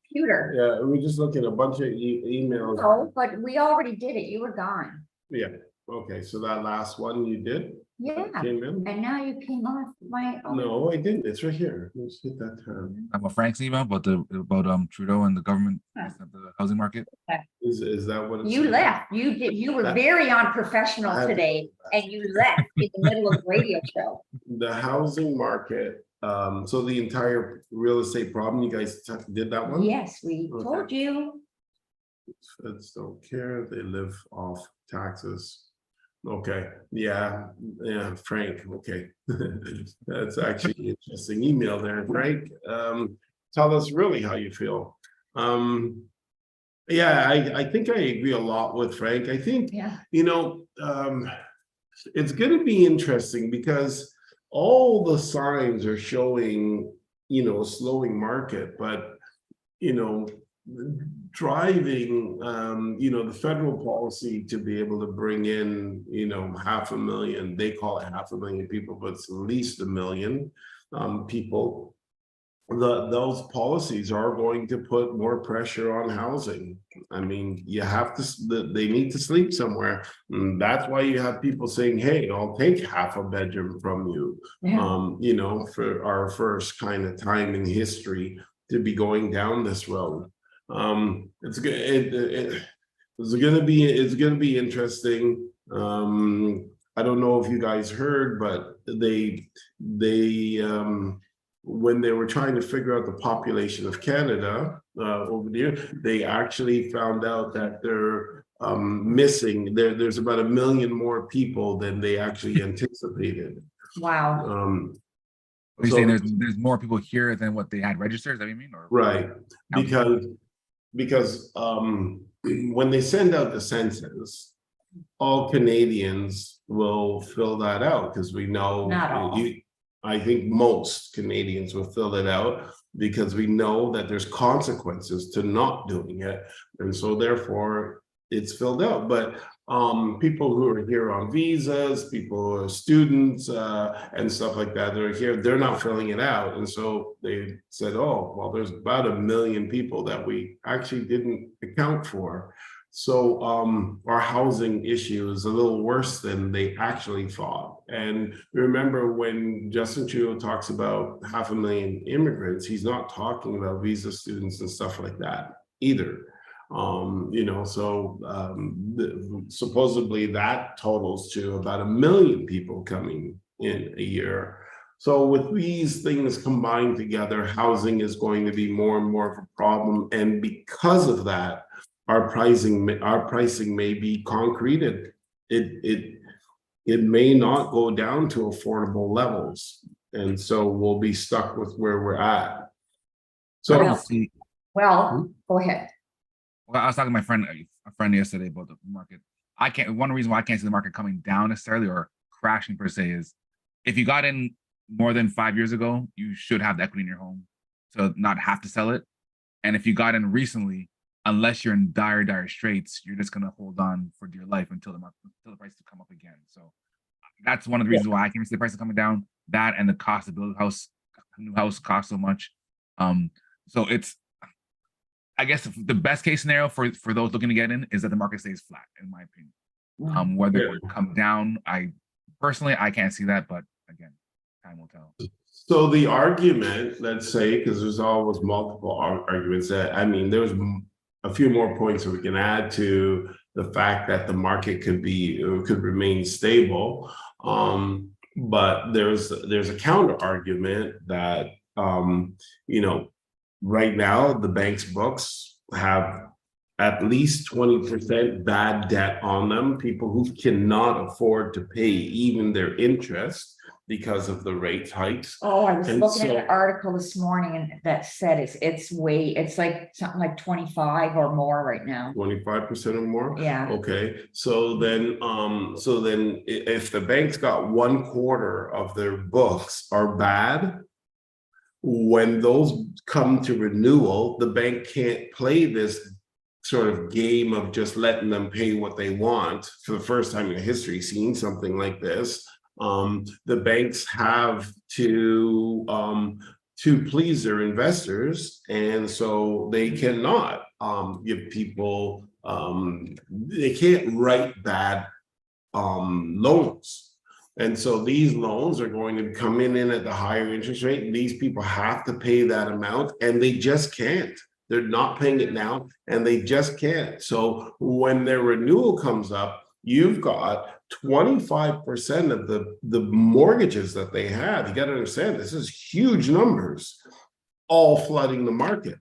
Computer. Yeah, we're just looking at a bunch of emails. No, but we already did it. You were gone. Yeah. Okay, so that last one you did? Yeah, Came in? and now you came off my. No, I didn't. It's right here. Let's hit that tab. I'm a Frank's email about Trudeau and the government, the housing market. Is that what it's? You left. You were very unprofessional today, and you left in the middle of the radio show. The housing market, so the entire real estate problem, you guys did that one? Yes, we Okay. told you. Feds don't care, they live off taxes. Okay, yeah, Frank, okay. That's actually an interesting email there, Frank. Tell us really how you feel. Yeah, I think I agree a lot with Frank. I think, Yeah. it's gonna be interesting because all the signs are showing, a slowing market, but, driving, the federal policy to be able to bring in, 500,000, they call it 500,000 people, but it's at least 1 million people. Those policies are going to put more pressure on housing. I mean, you have to, they need to sleep somewhere. And that's why you have people saying, hey, I'll take half a bedroom from you. Yeah. For our first kind of time in history to be going down this road. It's good. It's gonna be interesting. I don't know if you guys heard, but they when they were trying to figure out the population of Canada over there, they actually found out that they're missing. There's about 1 million more people than they actually anticipated. Wow. Are you saying there's more people here than what they had registered? Is that what you mean? Or right, because when they send out the census, all Canadians will fill that out because we know. Not all. I think most Canadians will fill it out because we know that there's consequences to not doing it, and so therefore it's filled out. But people who are here on visas, people who are students and stuff like that, they're here, they're not filling it out, and so they said, oh well, there's about 1 million people that we actually didn't account for. So our housing issue is a little worse than they actually thought. And remember, when Justin Trudeau talks about 500,000 immigrants, he's not talking about visa students and stuff like that either. Supposedly that totals to about 1 million people coming in a year. So with these things combined together, housing is going to be more and more of a problem. And because of that, our pricing may be concreted. It may not go down to affordable levels, and so we'll be stuck with where we're at. So Go ahead. Well, I was talking to a friend yesterday about the market. One reason why I can't see the market coming down necessarily or crashing per se is if you got in more than 5 years ago, you should have the equity in your home to not have to sell it. And if you got in recently, unless you're in dire straits, you're just gonna hold on for dear life until the prices come up again. So that's one of the reasons why I can't see the prices coming down. That and the cost to build a new house costs so much. So it's, I guess the best case scenario for those looking to get in is that the market stays flat, in my opinion. Whether it would come down, I can't see that, but again, time will tell. So the argument, let's say, because there's always multiple arguments that, I mean, there's a few more points that we can add to the fact that the market could remain stable. But there's a counter argument that, right now the bank's books have at least 20% bad debt on them, people who cannot afford to pay even their interest because of the rate hikes. Oh, I was looking at an article this morning and that said it's like something like 25 or more right now. 25% or more? Yeah. Okay. So then if the bank's got 1/4 of their books are bad, when those come to renewal, the bank can't play this sort of game of just letting them pay what they want. For the first time in history, seeing something like this. The banks have to please their investors, and so they cannot give people, they can't write bad loans. And so these loans are going to come in at the higher interest rate. These people have to pay that amount, and they just can't. They're not paying it now, and they just can't. So when their renewal comes up, you've got 25% of the mortgages that they have. You got to understand, this is huge numbers, all flooding the market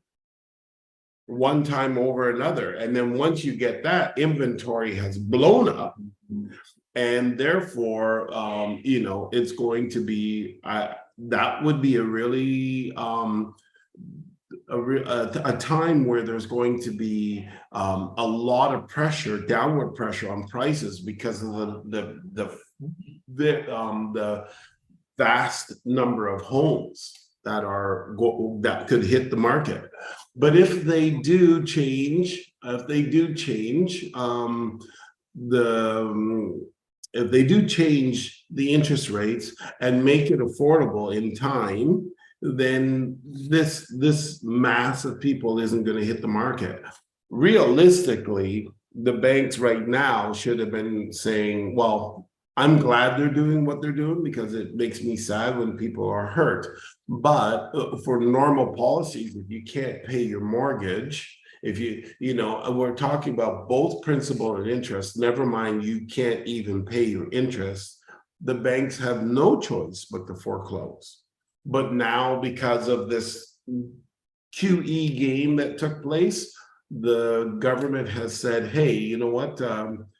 one time over another. And then once you get that, inventory has blown up. And therefore, it's going to be, that would be a really, a time where there's going to be a lot of pressure, downward pressure on prices because of the vast number of homes that could hit the market. But if they do change, if they do change the interest rates and make it affordable in time, then this mass of people isn't going to hit the market. Realistically, the banks right now should have been saying, well, I'm glad they're doing what they're doing because it makes me sad when people are hurt. But for normal policies, if you can't pay your mortgage, if we're talking about both principal and interest, never mind, you can't even pay your interest, the banks have no choice but to foreclose. But now, because of this QE game that took place, the government has said, hey, you know what,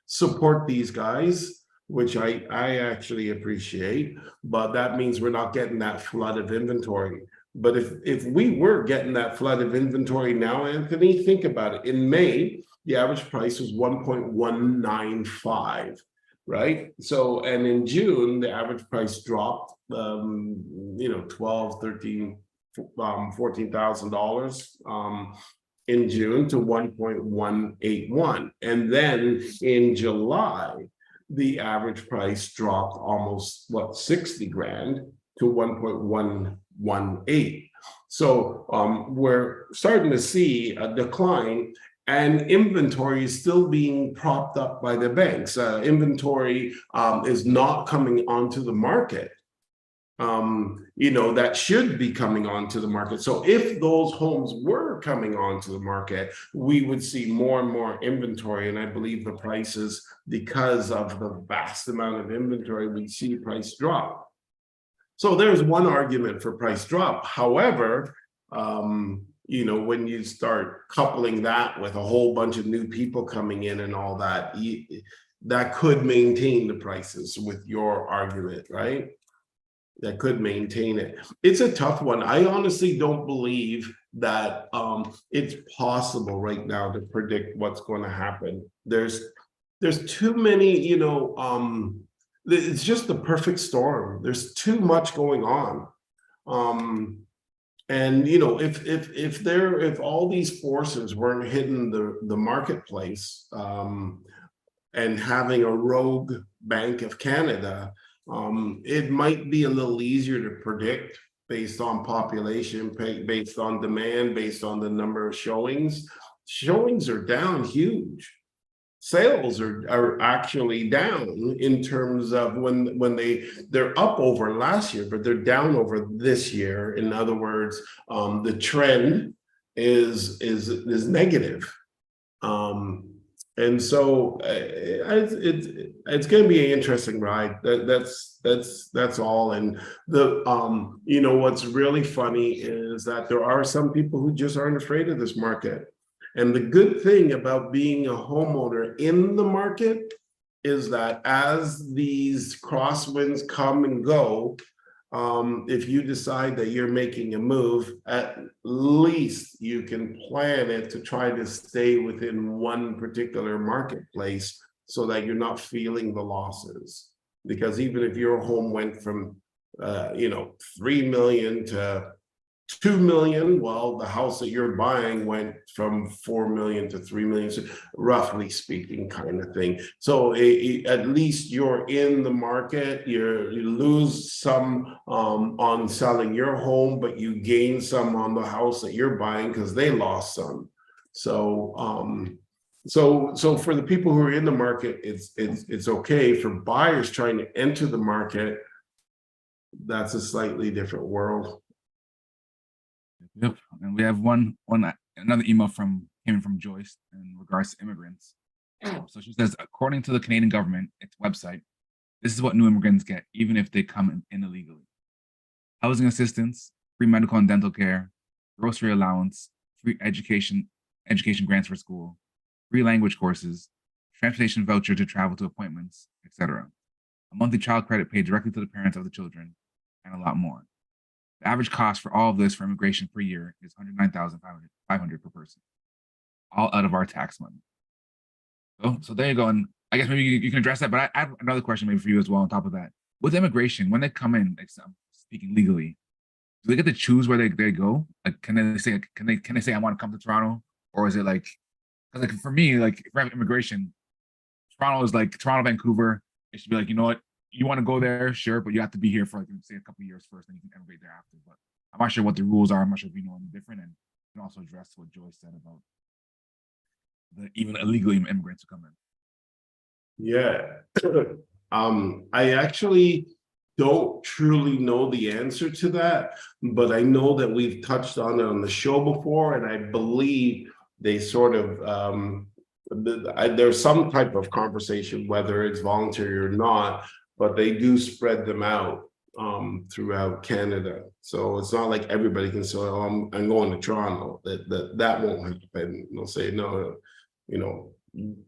support these guys, which I actually appreciate, but that means we're not getting that flood of inventory. But if we were getting that flood of inventory now, Anthony, think about it. In May, the average price was 1.195, right? So, and in June, the average price dropped, $12,000, $13,000, $14,000 in June to 1.181. And then in July, the average price dropped almost 60 grand to 1.118. So we're starting to see a decline, and inventory is still being propped up by the banks. Inventory is not coming onto the market. That should be coming onto the market. So if those homes were coming onto the market, we would see more and more inventory. And I believe the prices, because of the vast amount of inventory, we'd see price drop. So there's one argument for price drop. However, when you start coupling that with a whole bunch of new people coming in and all that, that could maintain the prices with your argument, right? That could maintain it. It's a tough one. I honestly don't believe that it's possible right now to predict what's going to happen. There's too many, it's just the perfect storm. There's too much going on. And if all these forces weren't hitting the marketplace, and having a rogue Bank of Canada, it might be a little easier to predict based on population, based on demand, based on the number of showings. Showings are down huge. Sales are actually down in terms of when they're up over last year, but they're down over this year. In other words, the trend is negative. And so it's going to be an interesting ride. That's all. And what's really funny is that there are some people who just aren't afraid of this market. And the good thing about being a homeowner in the market is that as these crosswinds come and go, if you decide that you're making a move, at least you can plan it to try to stay within one particular marketplace so that you're not feeling the losses. Because even if your home went from 3 million to 2 million, well, the house that you're buying went from 4 million to 3 million, so roughly speaking, kind of thing. So at least you're in the market. You lose some on selling your home, but you gain some on the house that you're buying because they lost some. So So for the people who are in the market, it's okay. For buyers trying to enter the market, that's a slightly different world. Yep. And we have another email came from Joyce in regards to immigrants. So she says, according to the Canadian government, its website, this is what new immigrants get, even if they come in illegally: housing assistance, free medical and dental care, grocery allowance, free education grants for school, free language courses, transportation voucher to travel to appointments, etc. A monthly child credit paid directly to the parents of the children, and a lot more. The average cost for all of this for immigration per year is $109,500 per person, all out of our tax money. So there you go. And I guess maybe you can address that, but I have another question maybe for you as well on top of that. With immigration, when they come in, like, I'm speaking legally, do they get to choose where they go? Like, can they say I want to come to Toronto? Or is it like, because like for me, like if I have immigration, Toronto is like Toronto, Vancouver. It should be like, you know what, you want to go there, sure, but you have to be here for like say a couple of years first, and you can emigrate thereafter. But I'm not sure what the rules are. I'm not sure if you know any different, and you can also address what Joyce said about the even illegal immigrants who come in. Yeah. I actually don't truly know the answer to that, but I know that we've touched on it on the show before, and I believe they sort of there's some type of conversation, whether it's voluntary or not, but they do spread them out throughout Canada. So it's not like everybody can say, oh, I'm going to Toronto. That won't happen. They'll say, no, you know,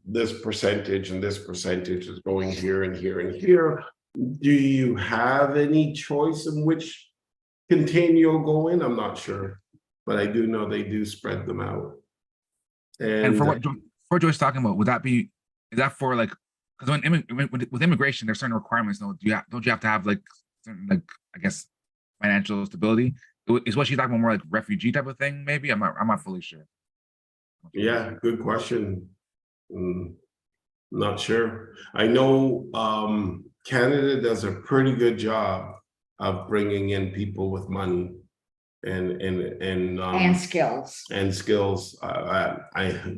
this percentage and this percentage is going here and here and here. Do you have any choice in which container you'll go in? I'm not sure, but I do know they do spread them out. And for what Joy's talking about, is that for like, because with immigration, there's certain requirements. Don't you have to have like certain, like, I guess, financial stability? Is what she's talking about more like refugee type of thing? Maybe I'm not fully sure. Yeah, good question. Not sure. I know Canada does a pretty good job of bringing in people with money and skills. And skills. I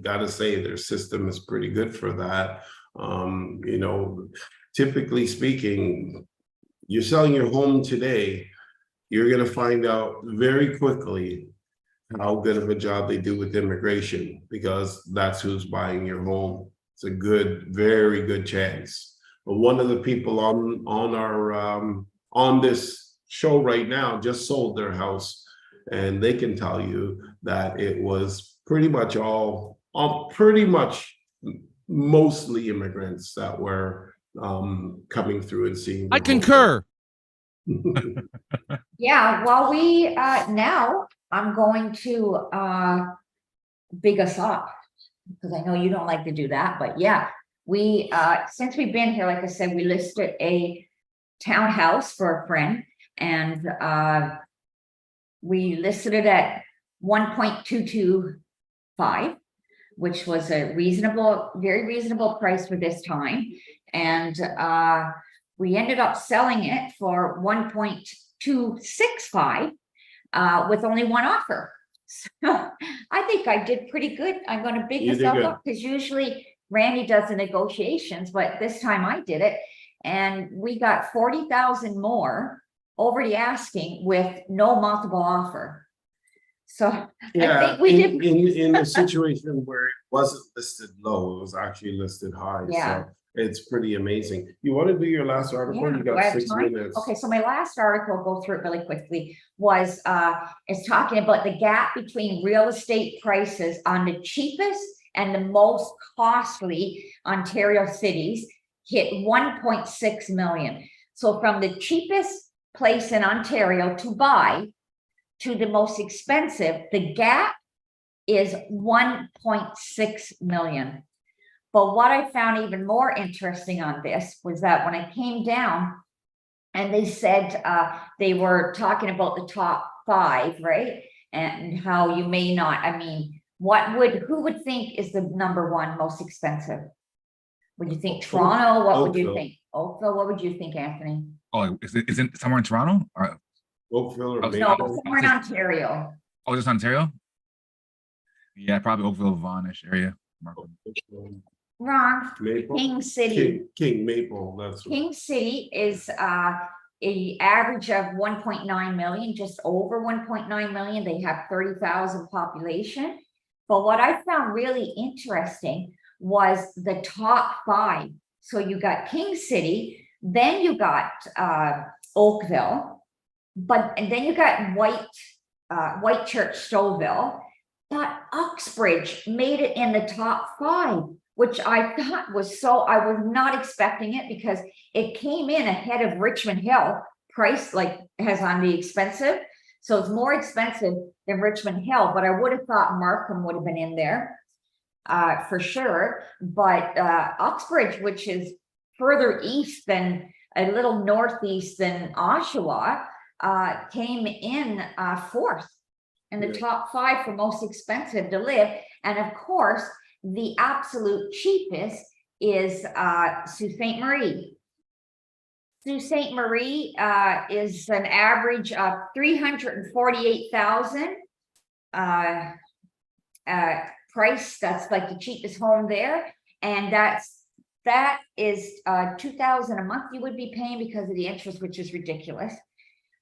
gotta say their system is pretty good for that. You know, typically speaking, you're selling your home today, you're gonna find out very quickly how good of a job they do with immigration, because that's who's buying your home. It's a very good chance. But one of the people on our on this show right now just sold their house, and they can tell you that it was pretty much mostly immigrants that were coming through and seeing. I concur. Yeah, well, we now I'm going to big us up, because I know you don't like to do that, but yeah, we since we've been here, like I said, we listed a townhouse for a friend, and we listed it at 1.225, which was a very reasonable price for this time. And we ended up selling it for 1.265 with only one offer. So I think I did pretty good. I'm going to big myself up, because usually Randy does the negotiations, but this time I did it, and we got 40,000 more over the asking with no multiple offer. So yeah, I think we did in a situation where it wasn't listed low, it was actually listed high. Yeah. So it's pretty amazing. You want to do your last article? Yeah, You got 6 minutes. Okay, so my last article, I'll go through it really quickly, was it's talking about the gap between real estate prices on the cheapest and the most costly Ontario cities hit 1.6 million. So from the cheapest place in Ontario to buy to the most expensive, the gap is 1.6 million. But what I found even more interesting on this was that when I came down and they said they were talking about the top 5, right? And how you may not, I mean, who would think is the number 1 most expensive? Would you think Toronto? What would you think? Oakville? What would you think, Anthony? Oh, is it somewhere in Toronto? Or Oakville or no, somewhere in Ontario. Oh, just Ontario? Yeah, probably Oakville, Vaughan-ish area. Markham. Wrong. Maple? King City. King Maple, that's right. King City is a average of 1.9 million, just over 1.9 million. They have 30,000 population. But what I found really interesting was the top 5. So you got King City, then you got Oakville, and then you got Whitechurch, Stouffville. But Uxbridge made it in the top 5, which I thought was I was not expecting it, because it came in ahead of Richmond Hill, price like has on the expensive. So it's more expensive than Richmond Hill, but I would have thought Markham would have been in there for sure. But Uxbridge, which is further east than a little northeast than Oshawa, came in 4th in the top 5 for most expensive to live. And of course, the absolute cheapest is Sault Ste. Marie. Sault Ste. Marie is an average of 348,000 price. That's like the cheapest home there, and that is 2,000 a month you would be paying because of the interest, which is ridiculous.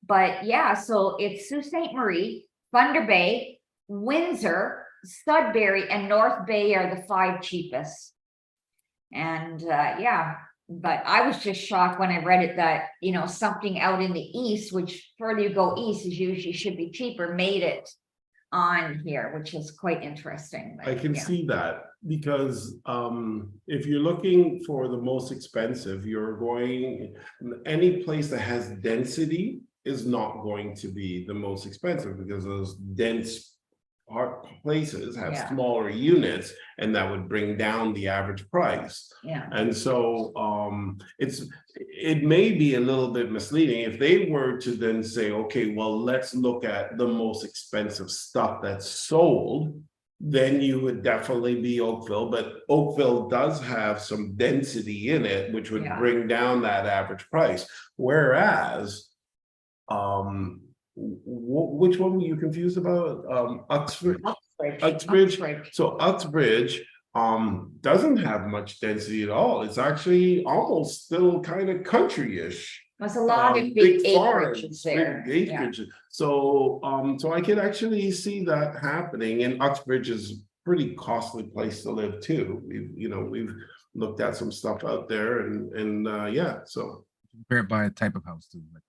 But yeah, so it's Sault Ste. Marie, Thunder Bay, Windsor, Sudbury, and North Bay are the 5 cheapest. And yeah, but I was just shocked when I read it that, you know, something out in the east, which further you go east is usually should be cheaper, made it on here, which is quite interesting. But, I can yeah. see that, because if you're looking for the most expensive, you're going, any place that has density is not going to be the most expensive, because those dense places have smaller units, and that would bring down the average price. Yeah. And so it may be a little bit misleading if they were to then say, okay, well, let's look at the most expensive stuff that's sold. Then you would definitely be Oakville, but Oakville does have some density in it, which would bring down that average price. Whereas which one were you confused about? Uxbridge. So Uxbridge doesn't have much density at all. It's actually almost still kind of country-ish. There's a lot of big acreages there. Big acreages. So so I can actually see that happening. And Uxbridge is a pretty costly place to live too. We've looked at some stuff out there, and yeah, so compare it by a type of house too, like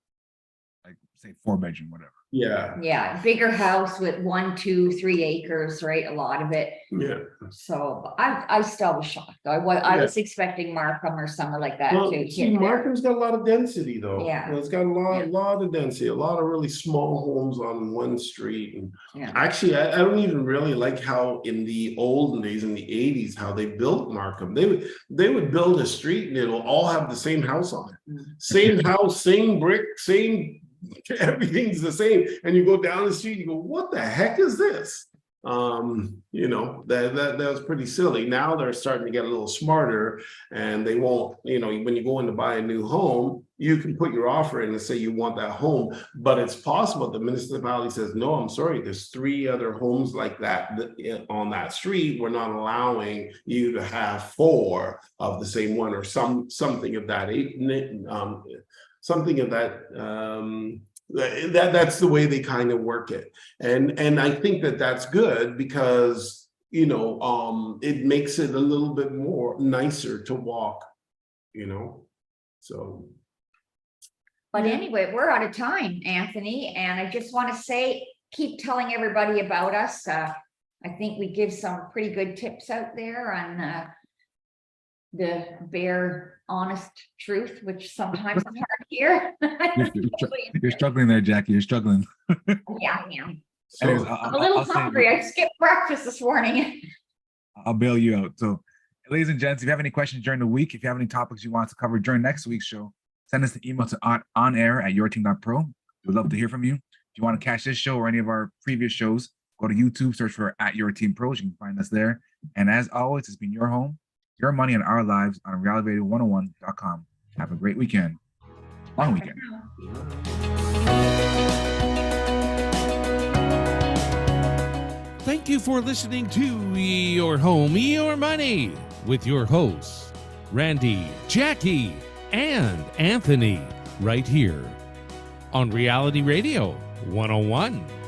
say 4-bedroom, whatever. Yeah, bigger house with 1, 2, 3 acres, right? A lot of it. Yeah. So I still was shocked. I was expecting Markham or somewhere like that to see, Markham's got a lot of density though. Yeah. It's got a lot of density, a lot of really small homes on one street. And actually, I don't even really like how in the olden days, in the 80s, how they built Markham. They would build a street and it'll all have the same house on it. Same house, same brick, same, everything's the same. And you go down the street, you go, what the heck is this? That was pretty silly. Now they're starting to get a little smarter, and they won't, when you go in to buy a new home, you can put your offer in and say you want that home, but it's possible the municipality says, no, I'm sorry, there's 3 other homes like that on that street. We're not allowing you to have 4 of the same one, or something of that something of that. That's the way they kind of work it, and I think that's good, because it makes it a little bit more nicer to walk, so. But anyway, we're out of time, Anthony, and I just want to say, keep telling everybody about us. I think we give some pretty good tips out there on the bare, honest truth, which sometimes is hard to hear. You're struggling there, Jackie. You're struggling. Yeah, I am. So, Anyways, I'm a little hungry. I skipped breakfast this morning. I'll bail you out. So, ladies and gents, if you have any questions during the week, if you have any topics you want us to cover during next week's show, send us an email to onair@yourteam.pro. We'd love to hear from you. If you want to catch this show or any of our previous shows, go to YouTube, search for @yourteampros. You can find us there. And as always, it's been your home, your money, and our lives on reality101.com. Have a great weekend. Long weekend. Thank Thank you for listening to Your Home, Your Money with your hosts, Randy, Jackie, and Anthony, right here on Reality Radio 101.